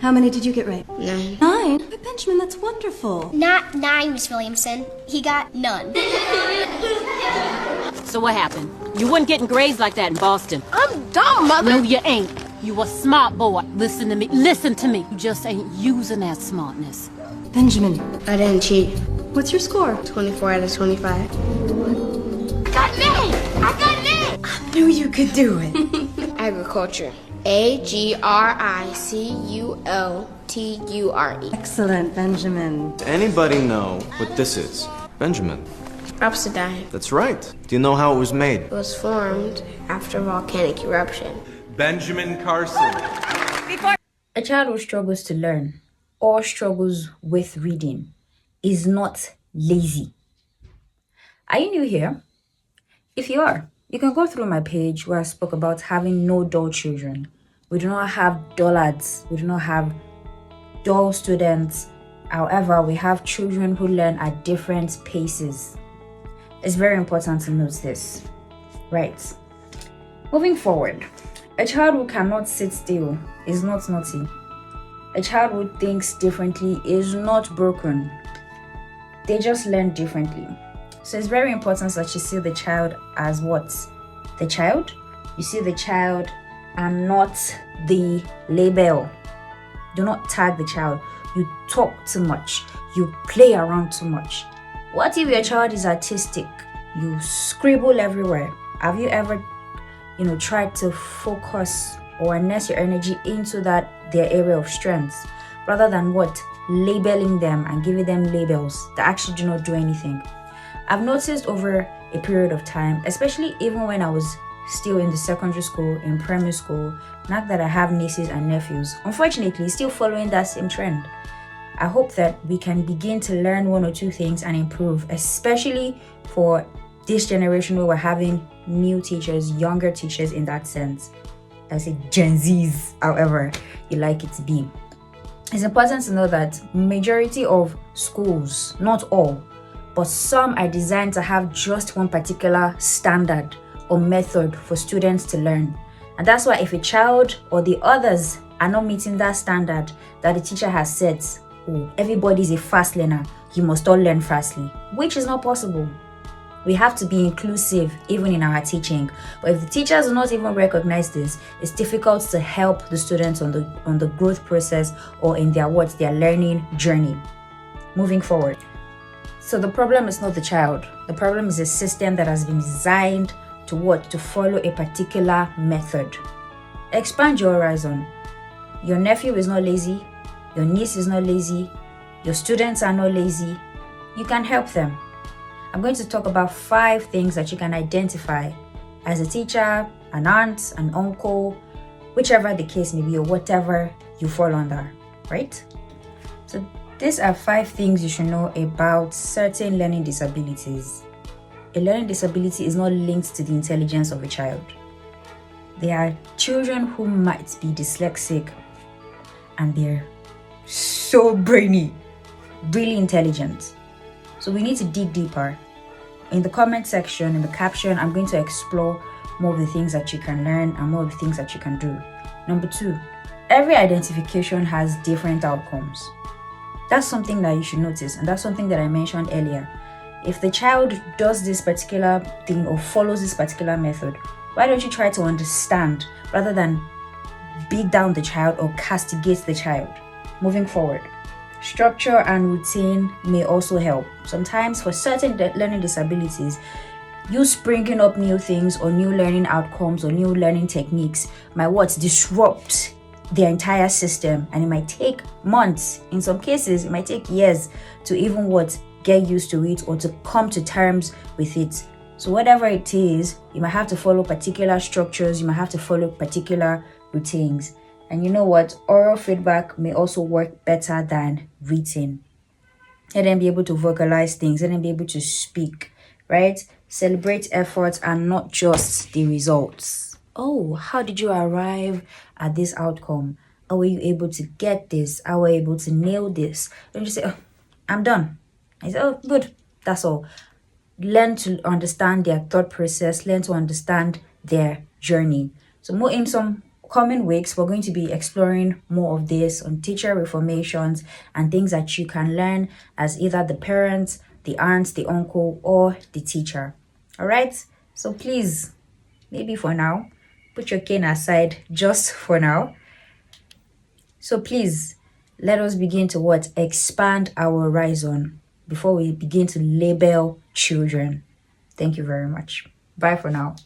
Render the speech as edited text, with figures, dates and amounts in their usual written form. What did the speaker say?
How many did you get right? 9. 9? But Benjamin, that's wonderful. Not 9, Miss Williamson. He got none. So what happened? You weren't getting grades like that in Boston. I'm dumb, Mother. No, you ain't. You a smart boy. Listen to me. Listen to me. You just ain't using that smartness. Benjamin, I didn't cheat. what's your score? 24 out of 25. I got an A. I got an A. I knew you could do it. Agriculture. Agriculture. Excellent, Benjamin. Does anybody know what this is? Benjamin. Obsidian. That's right. Do you know how it was made? It was formed after volcanic eruption. Benjamin Carson. A child who struggles to learn or struggles with reading is not lazy. Are you new here? If you are, you can go through my page where I spoke about having no dull children. We do not have dullards. We do not have dull students. However, we have children who learn at different paces. It's very important to note this. Right. Moving forward, a child who cannot sit still is not naughty. A child who thinks differently is not broken. They just learn differently. So it's very important that you see the child as what? The child? You see the child and not the label. Do not tag the child. You talk too much. You play around too much. What if your child is artistic? You scribble everywhere. Have you ever, tried to focus or harness your energy into their area of strengths rather than what? Labeling them and giving them labels that actually do not do anything. I've noticed over a period of time, especially even when I was still in the secondary school, in primary school, not that I have nieces and nephews, unfortunately, still following that same trend. I hope that we can begin to learn one or two things and improve, especially for this generation where we're having new teachers, younger teachers in that sense. I say Gen Zs, however you like it to be. It's important to know that majority of schools, not all, but some are designed to have just one particular standard or method for students to learn. And that's why if a child or the others are not meeting that standard that the teacher has set, everybody's a fast learner, you must all learn fastly, which is not possible. We have to be inclusive even in our teaching. But if the teachers do not even recognize this, it's difficult to help the students on the growth process or in their learning journey. Moving forward. So the problem is not the child. The problem is a system that has been designed to follow a particular method. Expand your horizon. Your nephew is not lazy. Your niece is not lazy. Your students are not lazy. You can help them. I'm going to talk about 5 things that you can identify as a teacher, an aunt, an uncle, whichever the case may be or whatever you fall under, right? So these are 5 things you should know about certain learning disabilities. A learning disability is not linked to the intelligence of a child. There are children who might be dyslexic and they're so brainy, really intelligent. So we need to dig deeper. In the comment section, in the caption, I'm going to explore more of the things that you can learn and more of the things that you can do. Number 2, every identification has different outcomes. That's something that you should notice, and that's something that I mentioned earlier. If the child does this particular thing or follows this particular method, why don't you try to understand rather than beat down the child or castigate the child? Moving forward. Structure and routine may also help. Sometimes for certain learning disabilities, you springing up new things or new learning outcomes or new learning techniques might disrupt the entire system, and it might take months. In some cases, it might take years to even get used to it or to come to terms with it. So whatever it is, you might have to follow particular structures, you might have to follow particular routines. And you know what? Oral feedback may also work better than written. Let them be able to vocalize things. Let them be able to speak, right? Celebrate efforts and not just the results. Oh, how did you arrive at this outcome? How were you able to get this? How were you able to nail this? Don't just say, oh, I'm done. I say, oh, good. That's all. Learn to understand their thought process. Learn to understand their journey. So more in some coming weeks, we're going to be exploring more of this on teacher reformations and things that you can learn as either the parents, the aunts, the uncle, or the teacher. All right? So please, maybe for now, put your cane aside just for now. So please, let us begin to what? Expand our horizon before we begin to label children. Thank you very much. Bye for now.